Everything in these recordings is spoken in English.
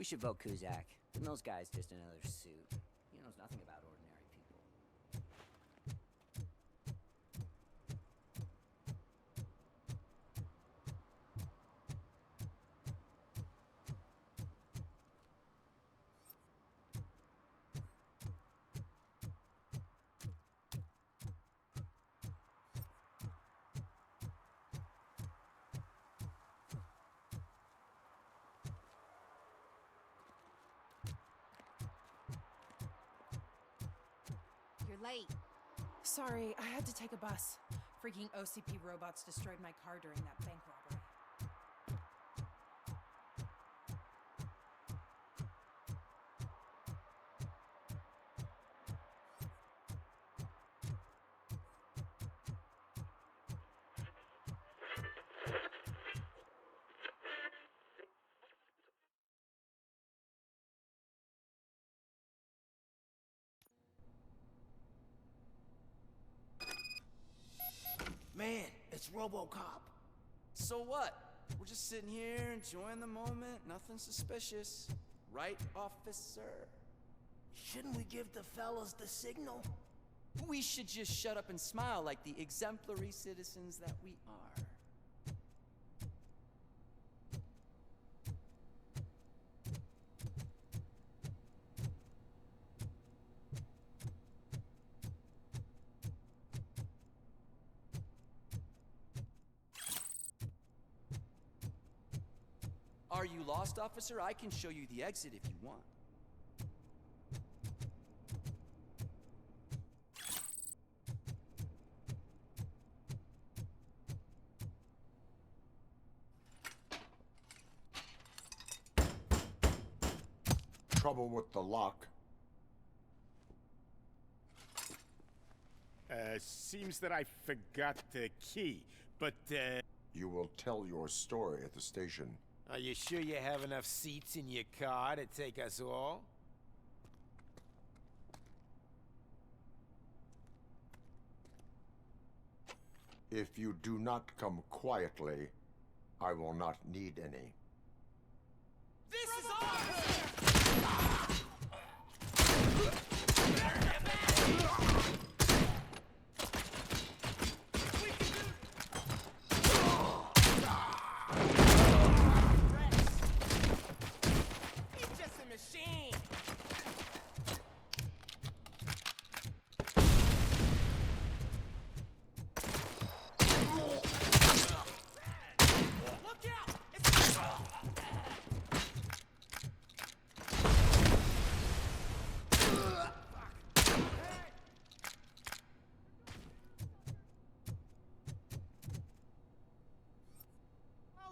We should vote Kuzak. And those guys just another suit. He knows nothing about ordinary people. Late. Sorry, I had to take a bus. Freaking OCP robots destroyed my car during that bank robbery. Man, it's Robocop. So what? We're just sitting here enjoying the moment, nothing suspicious. Right, officer? Shouldn't we give the fellas the signal? We should just shut up and smile like the exemplary citizens that we are. Are you lost, officer? I can show you the exit if you want. Trouble with the lock. Seems that I forgot the key, but, You will tell your story at the station. Are you sure you have enough seats in your car to take us all? If you do not come quietly, I will not need any. This is ours!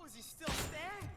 Is he still standing?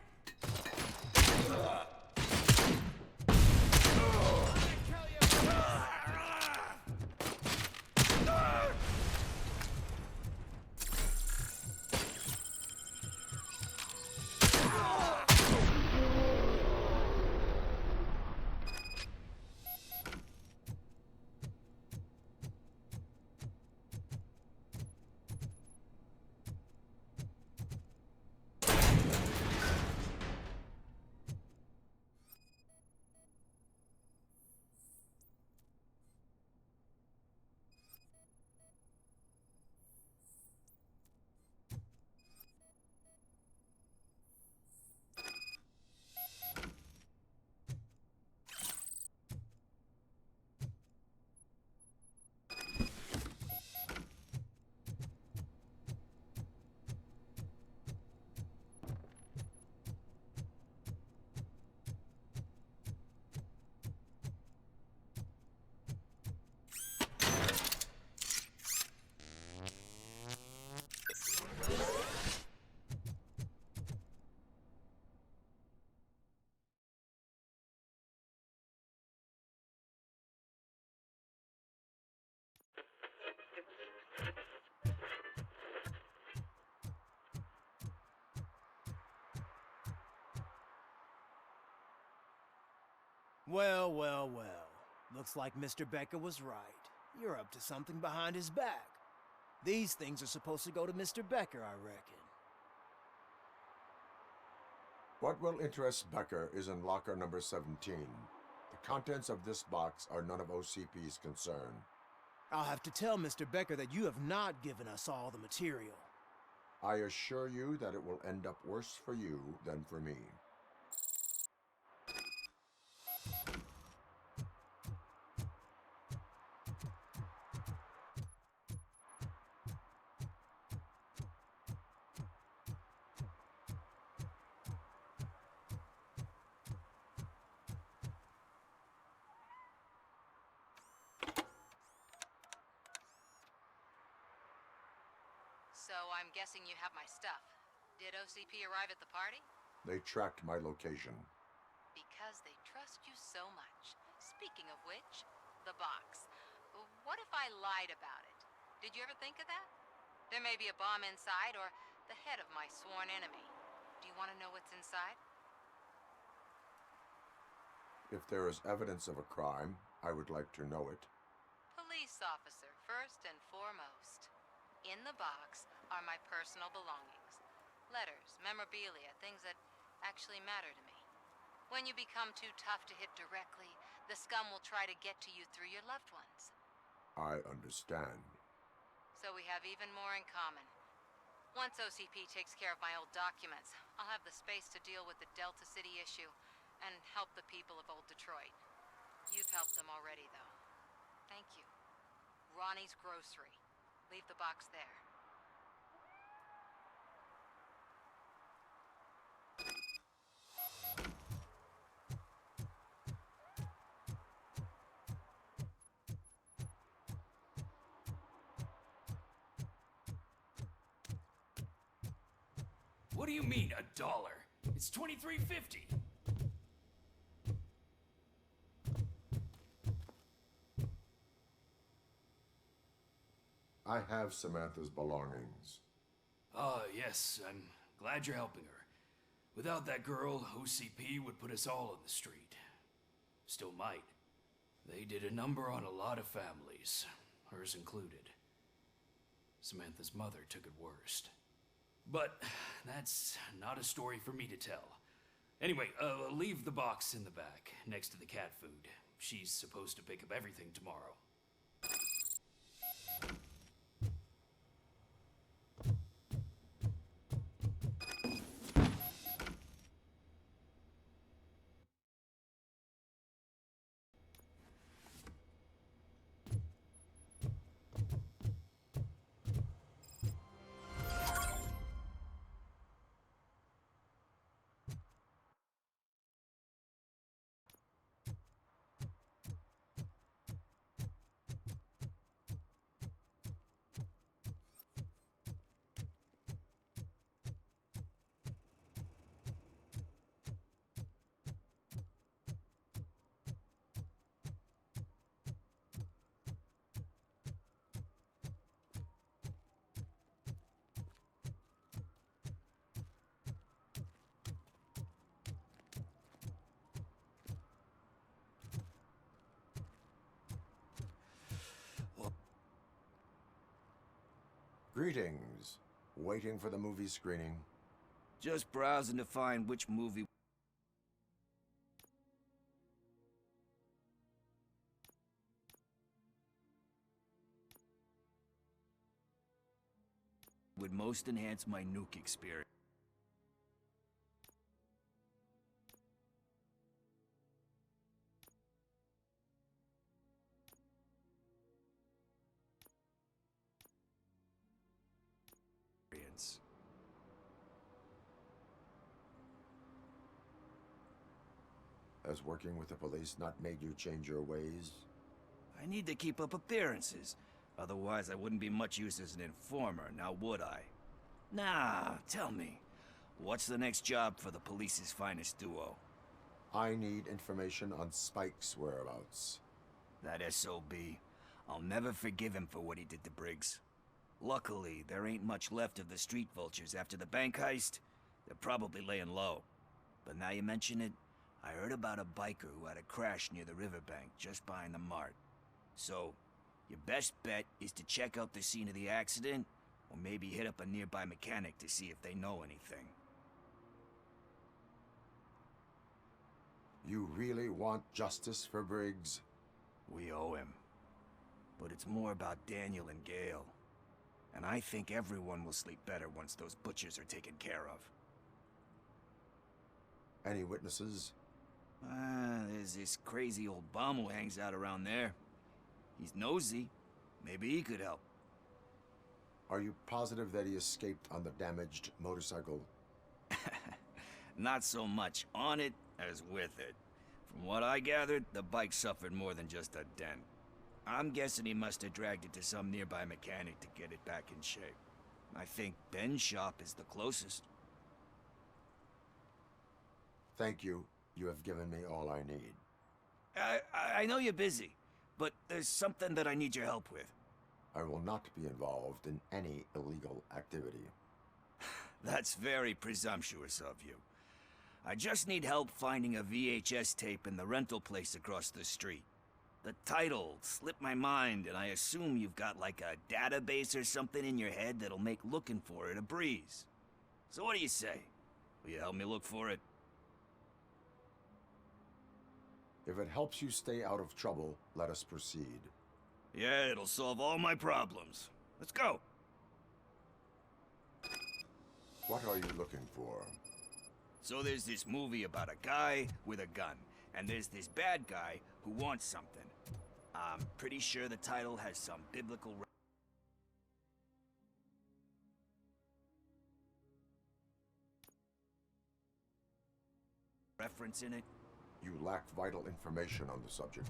Well, well, well. Looks like Mr. Becker was right. You're up to something behind his back. These things are supposed to go to Mr. Becker, I reckon. What will interest Becker is in locker number 17. The contents of this box are none of OCP's concern. I'll have to tell Mr. Becker that you have not given us all the material. I assure you that it will end up worse for you than for me. So I'm guessing you have my stuff. Did OCP arrive at the party? They tracked my location. Because they trust you so much. Speaking of which, the box. What if I lied about it? Did you ever think of that? There may be a bomb inside or the head of my sworn enemy. Do you want to know what's inside? If there is evidence of a crime, I would like to know it. Police officer, first and foremost. In the box are my personal belongings. Letters, memorabilia, things that actually matter to me. When you become too tough to hit directly, the scum will try to get to you through your loved ones. I understand. So we have even more in common. Once OCP takes care of my old documents, I'll have the space to deal with the Delta City issue and help the people of Old Detroit. You've helped them already, though. Thank you. Ronnie's Grocery. Leave the box there. What do you mean, $1? It's $23.50. I have Samantha's belongings. Ah, yes, I'm glad you're helping her. Without that girl, OCP would put us all on the street. Still might. They did a number on a lot of families, hers included. Samantha's mother took it worst. But that's not a story for me to tell. Anyway, leave the box in the back, next to the cat food. She's supposed to pick up everything tomorrow. Greetings. Waiting for the movie screening. Just browsing to find which movie would most enhance my nuke experience. Has working with the police not made you change your ways? I need to keep up appearances. Otherwise, I wouldn't be much use as an informer, now would I? Nah, tell me. What's the next job for the police's finest duo? I need information on Spike's whereabouts. That SOB. I'll never forgive him for what he did to Briggs. Luckily, there ain't much left of the street vultures after the bank heist. They're probably laying low. But now you mention it, I heard about a biker who had a crash near the riverbank just behind the mart. So, your best bet is to check out the scene of the accident, or maybe hit up a nearby mechanic to see if they know anything. You really want justice for Briggs? We owe him. But it's more about Daniel and Gale. And I think everyone will sleep better once those butchers are taken care of. Any witnesses? There's this crazy old bum who hangs out around there. He's nosy. Maybe he could help. Are you positive that he escaped on the damaged motorcycle? Not so much on it as with it. From what I gathered, the bike suffered more than just a dent. I'm guessing he must have dragged it to some nearby mechanic to get it back in shape. I think Ben's shop is the closest. Thank you. You have given me all I need. I know you're busy, but there's something that I need your help with. I will not be involved in any illegal activity. That's very presumptuous of you. I just need help finding a VHS tape in the rental place across the street. The title slipped my mind, and I assume you've got like a database or something in your head that'll make looking for it a breeze. So what do you say? Will you help me look for it? If it helps you stay out of trouble, let us proceed. Yeah, it'll solve all my problems. Let's go. What are you looking for? So there's this movie about a guy with a gun, and there's this bad guy who wants something. I'm pretty sure the title has some biblical reference in it. You lack vital information on the subject.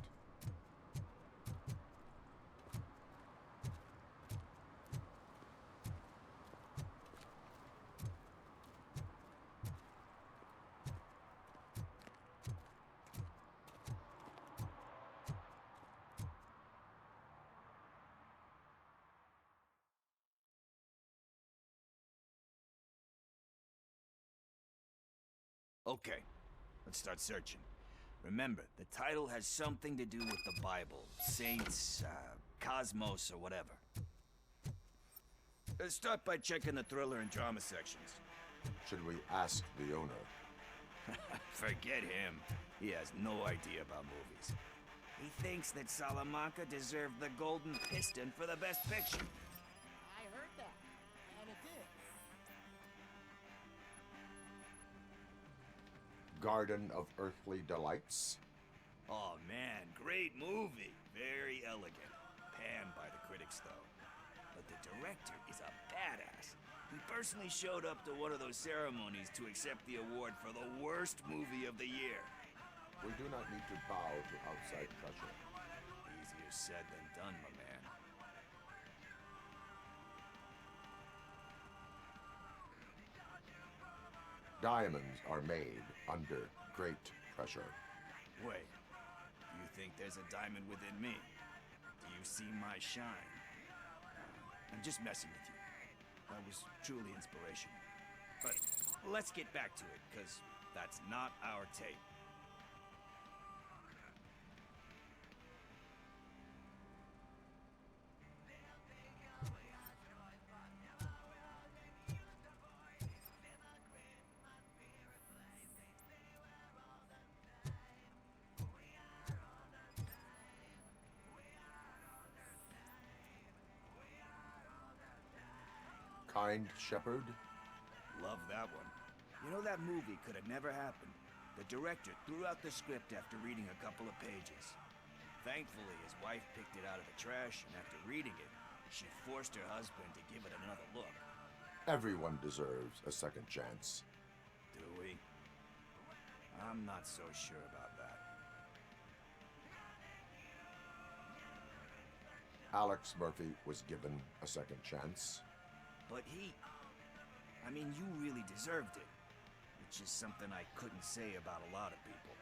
Okay, let's start searching. Remember, the title has something to do with the Bible, saints, cosmos, or whatever. Let's start by checking the thriller and drama sections. Should we ask the owner? Forget him. He has no idea about movies. He thinks that Salamanca deserved the Golden Piston for the Best Picture. I heard that, and it did. Garden of Earthly Delights? Oh man, great movie. Very elegant. Panned by the critics, though. But the director is a badass. He personally showed up to one of those ceremonies to accept the award for the worst movie of the year. We do not need to bow to outside pressure. Easier said than done, my man. Diamonds are made under great pressure. Wait, do you think there's a diamond within me? Do you see my shine? I'm just messing with you. That was truly inspirational. But let's get back to it, because that's not our tape. Kind Shepherd? Love that one. You know, that movie could have never happened. The director threw out the script after reading a couple of pages. Thankfully, his wife picked it out of the trash, and after reading it, she forced her husband to give it another look. Everyone deserves a second chance. Do we? I'm not so sure about that. Alex Murphy was given a second chance. But I mean, you really deserved it. Which is something I couldn't say about a lot of people.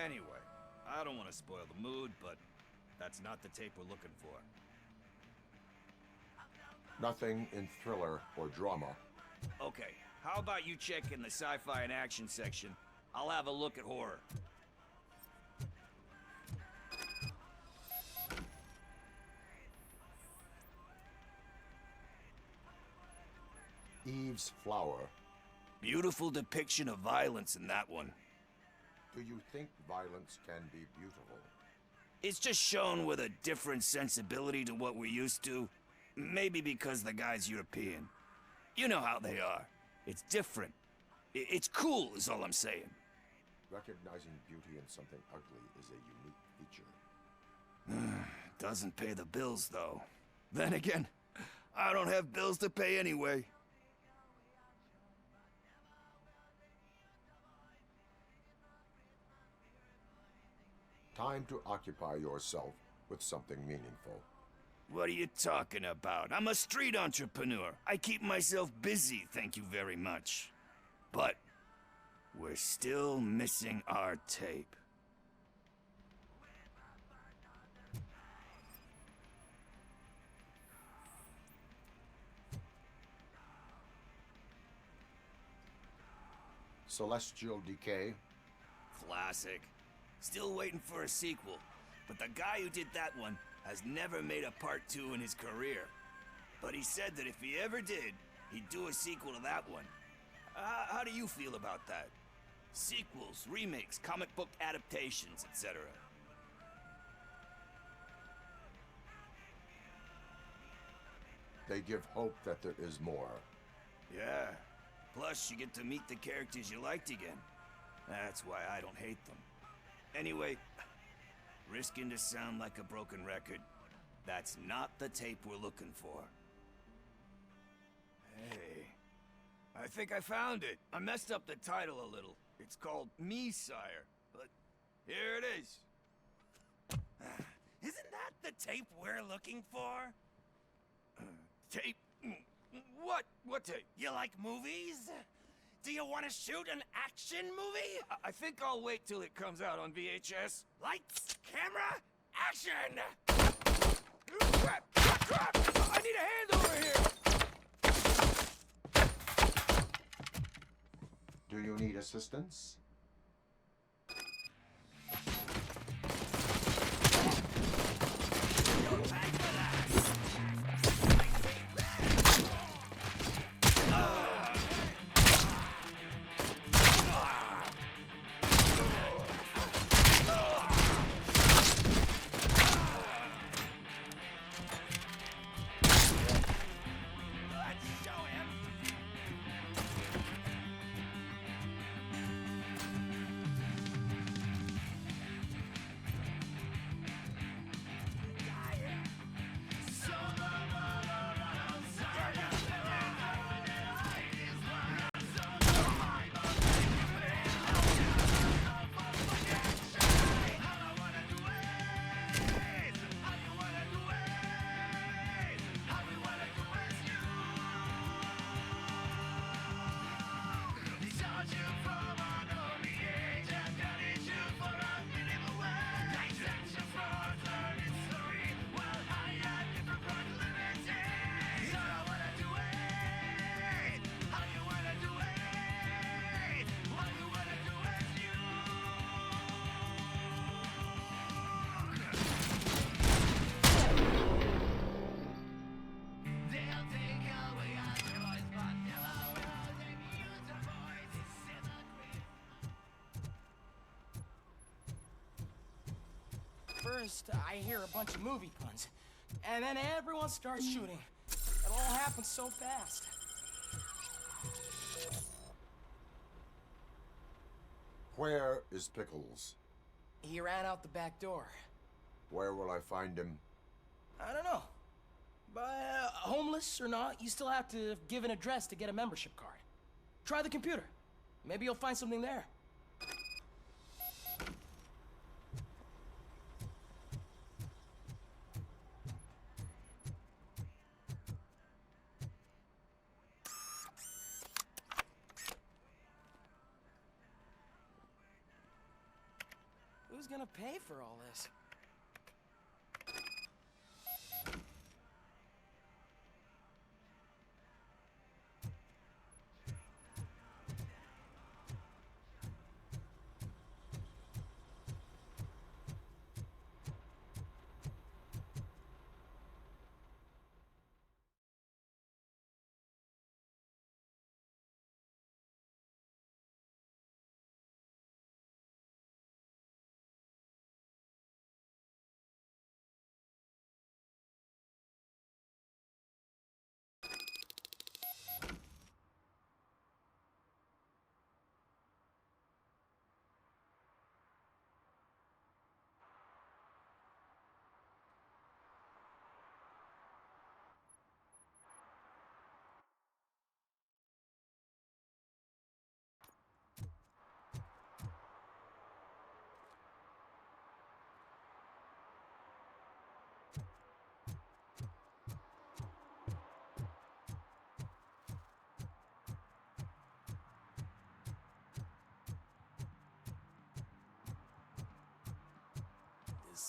Anyway, I don't want to spoil the mood, but that's not the tape we're looking for. Nothing in thriller or drama. Okay, how about you check in the sci-fi and action section? I'll have a look at horror. Eve's Flower. Beautiful depiction of violence in that one. Do you think violence can be beautiful? It's just shown with a different sensibility to what we're used to. Maybe because the guy's European. You know how they are. It's different. It's cool, is all I'm saying. Recognizing beauty in something ugly is a unique feature. Doesn't pay the bills, though. Then again, I don't have bills to pay anyway. Time to occupy yourself with something meaningful. What are you talking about? I'm a street entrepreneur. I keep myself busy, thank you very much. But we're still missing our tape. Celestial Decay? Classic. Still waiting for a sequel. But the guy who did that one has never made a part 2 in his career. But he said that if he ever did, he'd do a sequel to that one. How do you feel about that? Sequels, remakes, comic book adaptations, etc. They give hope that there is more. Yeah. Plus, you get to meet the characters you liked again. That's why I don't hate them. Anyway, risking to sound like a broken record, that's not the tape we're looking for. Hey, I think I found it. I messed up the title a little. It's called Me, Sire, but here it is. Isn't that the tape we're looking for? Tape? What tape? You like movies? Do you want to shoot an action movie? I think I'll wait till it comes out on VHS. Lights, camera, action! Crap! Crap! I need a hand over here! Do you need assistance? First, I hear a bunch of movie puns, and then everyone starts shooting. It all happens so fast. Where is Pickles? He ran out the back door. Where will I find him? I don't know. But homeless or not, you still have to give an address to get a membership card. Try the computer. Maybe you'll find something there. Who's gonna pay for all this?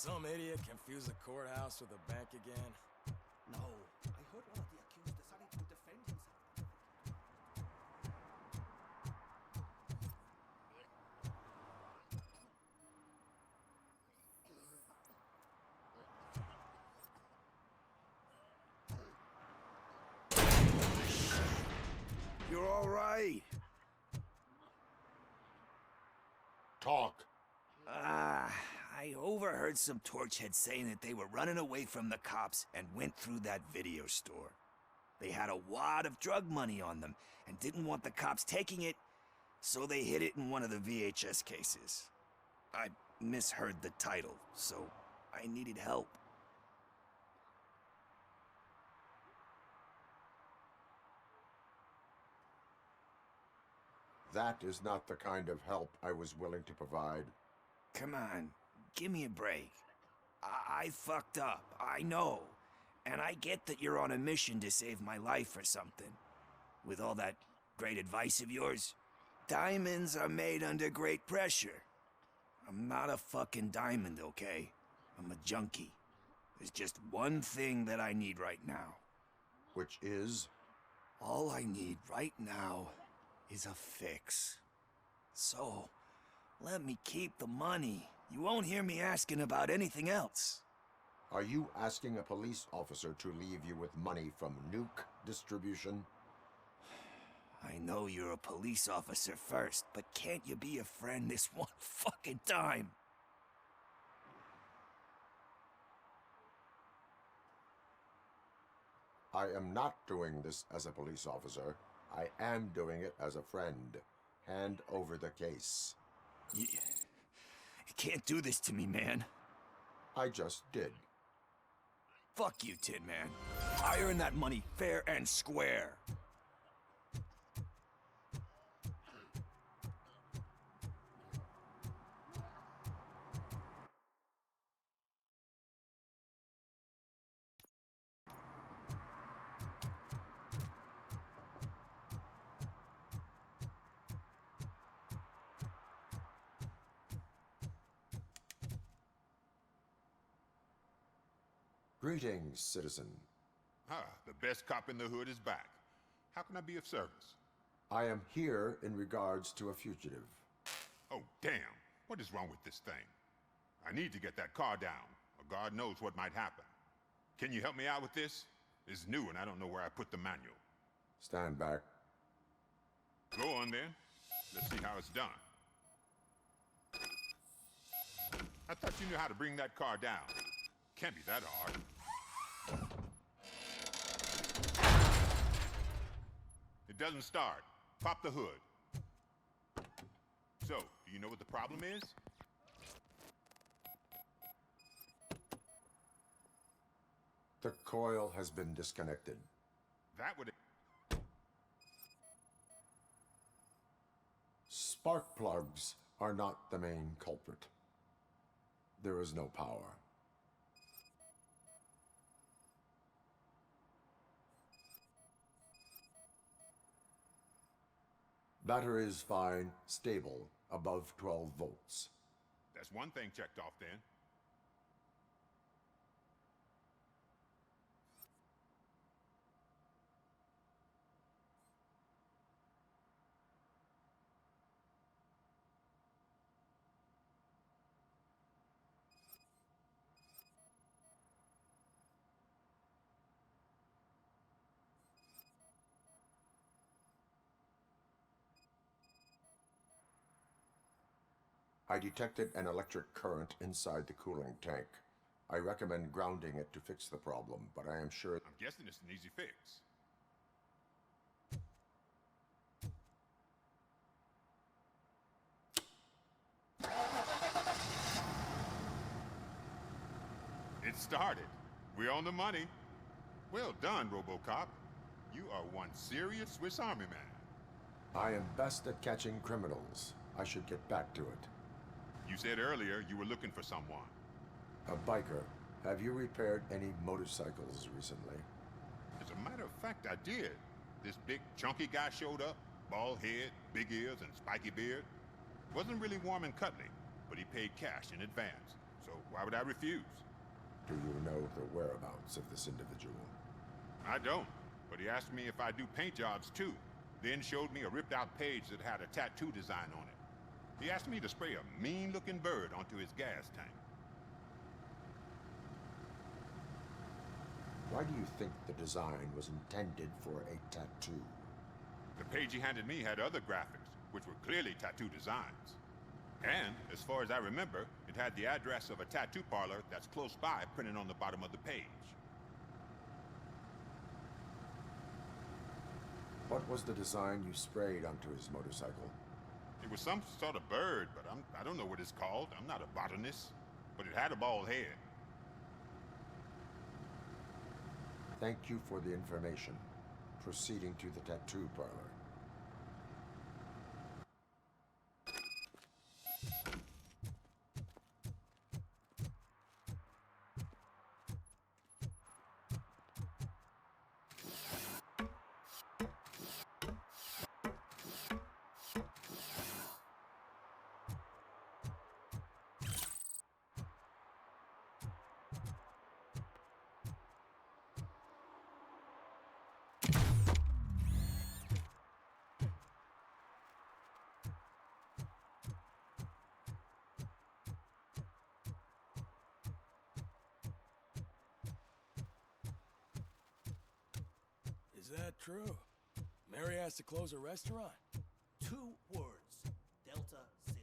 some idiot confused the courthouse with a bank again? No, I heard one of the accused decided to defend himself. You're all right. Talk. I overheard some torchheads saying that they were running away from the cops and went through that video store. They had a wad of drug money on them and didn't want the cops taking it, so they hid it in one of the VHS cases. I misheard the title, so I needed help. That is not the kind of help I was willing to provide. Come on, give me a break. I fucked up, I know. And I get that you're on a mission to save my life or something. With all that great advice of yours, diamonds are made under great pressure. I'm not a fucking diamond, okay? I'm a junkie. There's just one thing that I need right now. Which is? All I need right now is a fix. So, let me keep the money. You won't hear me asking about anything else. Are you asking a police officer to leave you with money from nuke distribution? I know you're a police officer first, but can't you be a friend this one fucking time? I am not doing this as a police officer. I am doing it as a friend. Hand over the case. You can't do this to me, man. I just did. Fuck you, Tin Man. I earned that money fair and square. Greetings, citizen. The best cop in the hood is back. How can I be of service? I am here in regards to a fugitive. Oh, damn. What is wrong with this thing? I need to get that car down, or God knows what might happen. Can you help me out with this? It's new and I don't know where I put the manual. Stand back. Go on then. Let's see how it's done. I thought you knew how to bring that car down. Can't be that hard. It doesn't start. Pop the hood. So, do you know what the problem is? The coil has been disconnected. That would... Spark plugs are not the main culprit. There is no power. Battery is fine, stable, above 12 volts. That's one thing checked off then. I detected an electric current inside the cooling tank. I recommend grounding it to fix the problem, but I am sure... I'm guessing it's an easy fix. It started. We're on the money. Well done, Robocop. You are one serious Swiss Army man. I am best at catching criminals. I should get back to it. You said earlier you were looking for someone. A biker. Have you repaired any motorcycles recently? As a matter of fact, I did. This big, chunky guy showed up. Bald head, big ears, and spiky beard. Wasn't really warm and cuddly, but he paid cash in advance. So Why would I refuse? Do you know the whereabouts of this individual? I don't, but he asked me if I do paint jobs too, then showed me a ripped-out page that had a tattoo design on it. He asked me to spray a mean-looking bird onto his gas tank. Why do you think the design was intended for a tattoo? The page he handed me had other graphics, which were clearly tattoo designs. And, as far as I remember, it had the address of a tattoo parlor that's close by printed on the bottom of the page. What was the design you sprayed onto his motorcycle? It was some sort of bird, but I don't know what it's called. I'm not a botanist. But it had a bald head. Thank you for the information. Proceeding to the tattoo parlor. Is that true? Mary has to close a restaurant? 2 words. Delta City.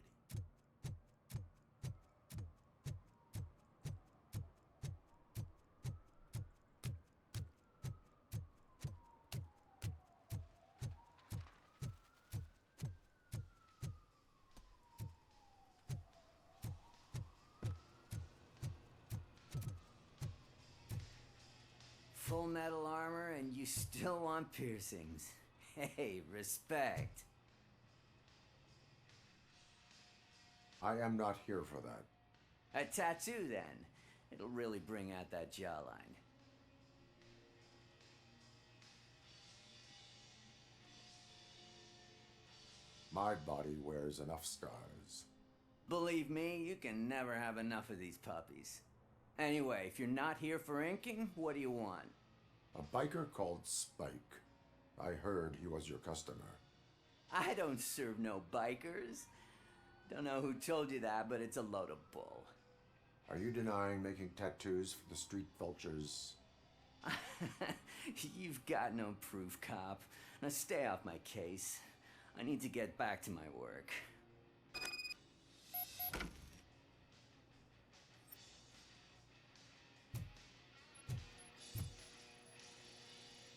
Full metal armor and you still want piercings. Hey, respect. I am not here for that. A tattoo, then. It'll really bring out that jawline. My body wears enough scars. Believe me, you can never have enough of these puppies. Anyway, if you're not here for inking, what do you want? A biker called Spike. I heard he was your customer. I don't serve no bikers. Don't know who told you that, but it's a load of bull. Are you denying making tattoos for the street vultures? You've got no proof, cop. Now stay off my case. I need to get back to my work.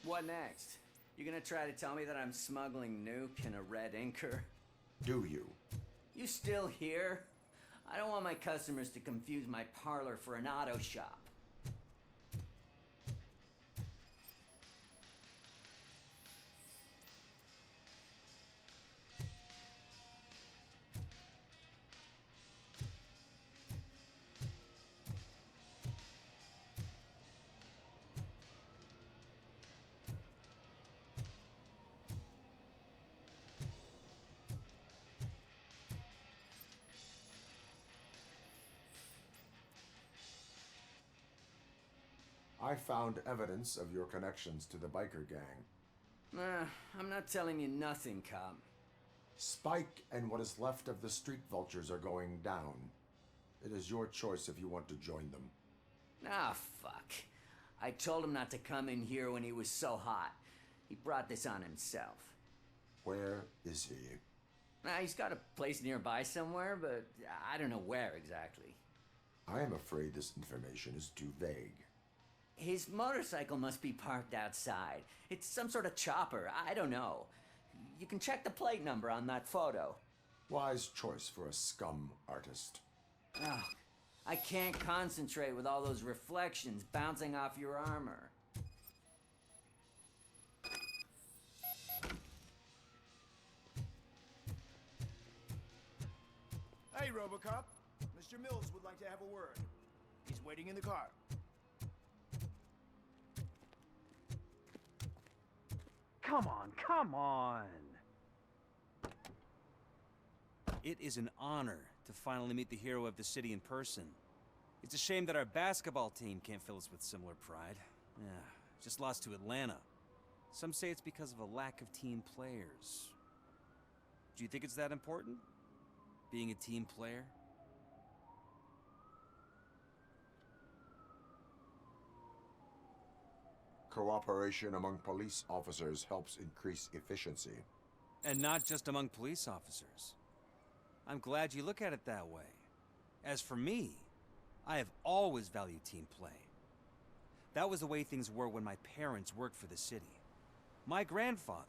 What next? You gonna try to tell me that I'm smuggling nuke in a red inker? Do you? You still here? I don't want my customers to confuse my parlor for an auto shop. I found evidence of your connections to the biker gang. I'm not telling you nothing, cop. Spike and what is left of the street vultures are going down. It is your choice if you want to join them. Ah, fuck. I told him not to come in here when he was so hot. He brought this on himself. Where is he? He's got a place nearby somewhere, but I don't know where exactly. I am afraid this information is too vague. His motorcycle must be parked outside. It's some sort of chopper. I don't know. You can check the plate number on that photo. Wise choice for a scum artist. Oh, I can't concentrate with all those reflections bouncing off your armor. Hey, Robocop. Mr. Mills would like to have a word. He's waiting in the car. Come on, come on! It is an honor to finally meet the hero of the city in person. It's a shame that our basketball team can't fill us with similar pride. Yeah, just lost to Atlanta. Some say it's because of a lack of team players. Do you think it's that important? Being a team player? Cooperation among police officers helps increase efficiency. And not just among police officers. I'm glad you look at it that way. As for me, I have always valued team play. That was the way things were when my parents worked for the city. My grandfather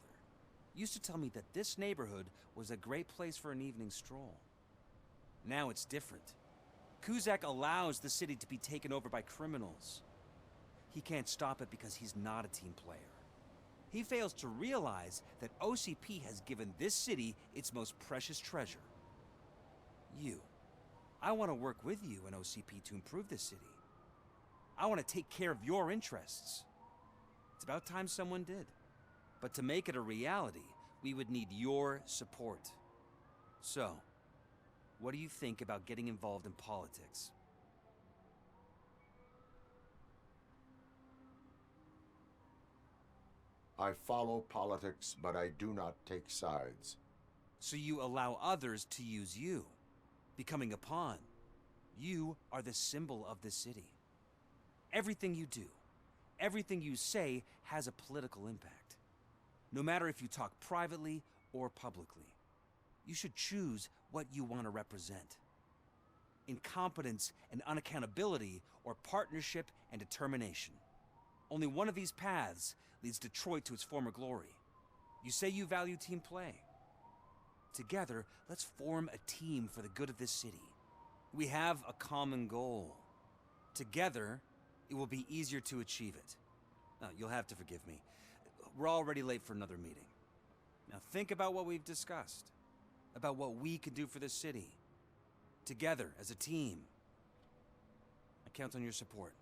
used to tell me that this neighborhood was a great place for an evening stroll. Now it's different. Kuzak allows the city to be taken over by criminals. He can't stop it because he's not a team player. He fails to realize that OCP has given this city its most precious treasure. You. I want to work with you and OCP to improve this city. I want to take care of your interests. It's about time someone did. But to make it a reality, we would need your support. So, what do you think about getting involved in politics? I follow politics, but I do not take sides. So you allow others to use you, becoming a pawn. You are the symbol of the city. Everything you do, everything you say has a political impact. No matter if you talk privately or publicly, you should choose what you want to represent. Incompetence and unaccountability, or partnership and determination. Only one of these paths leads Detroit to its former glory. You say you value team play. Together, let's form a team for the good of this city. We have a common goal. Together, it will be easier to achieve it. Now, you'll have to forgive me. We're already late for another meeting. Now think about what we've discussed. About what we can do for this city. Together, as a team. I count on your support.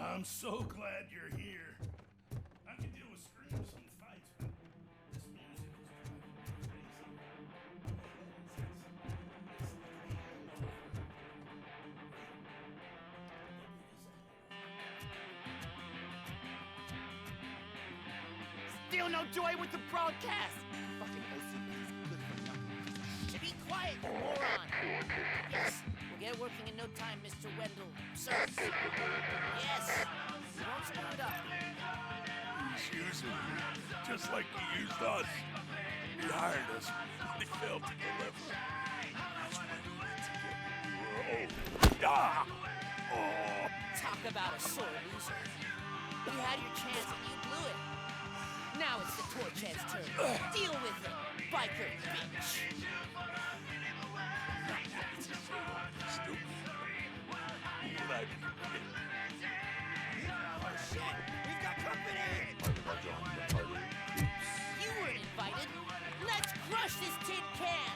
I'm so glad you're here. I can deal with screams and fights, but this music is driving me crazy. Still no joy with the broadcast. Fucking OCP's good for nothing. Be quiet, you moron. Yes, we'll get working in no time, Mr. Wendell. Sir. Yes. We won't screw it up. He's using you, just like he used us. He hired us, but he failed to deliver. That's when we went to get what we were owed. Ah! Oh! about a sore loser. You had your chance and you blew it. Now it's the torch head's turn. Deal with it, biker bitch. Oh shit! We've got company! You weren't invited. Let's crush this tin can!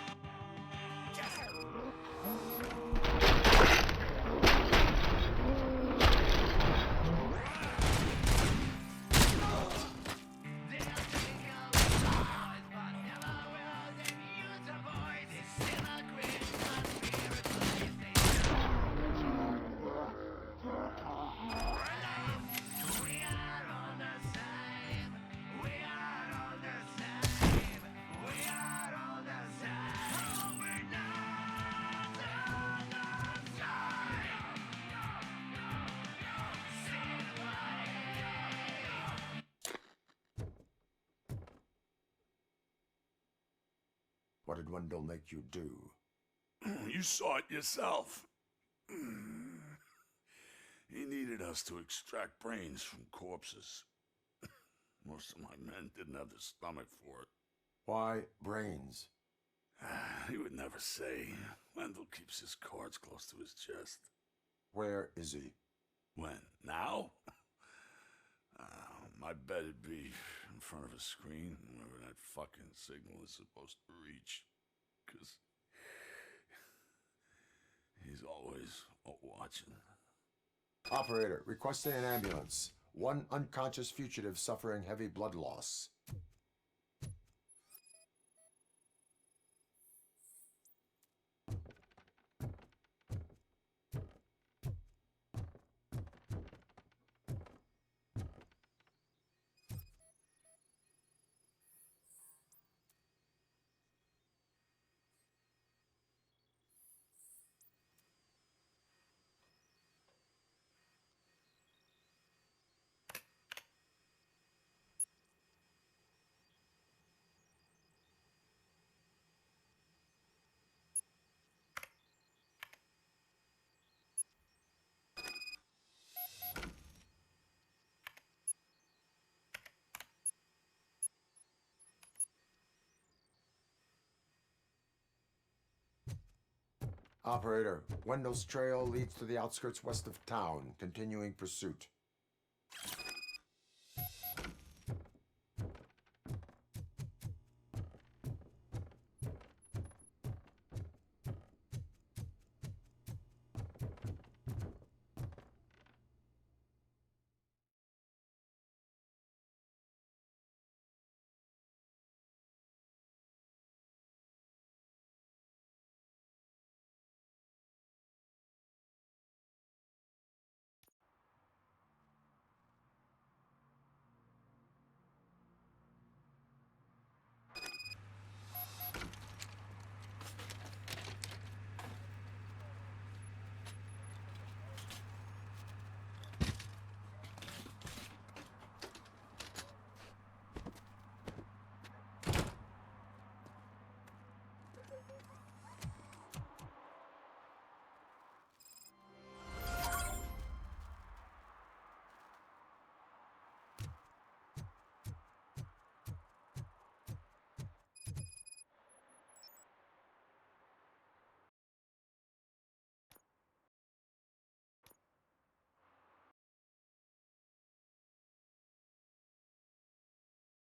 What did Wendell make you do? You saw it yourself. He needed us to extract brains from corpses. Most of my men didn't have the stomach for it. Why brains? He would never say. Wendell keeps his cards close to his chest. Where is he? When? Now? My bet it'd be in front of a screen wherever that fucking signal is supposed to reach. 'Cause he's always watching. Operator, requesting an ambulance. One unconscious fugitive suffering heavy blood loss. Operator, Wendell's trail leads to the outskirts west of town. Continuing pursuit.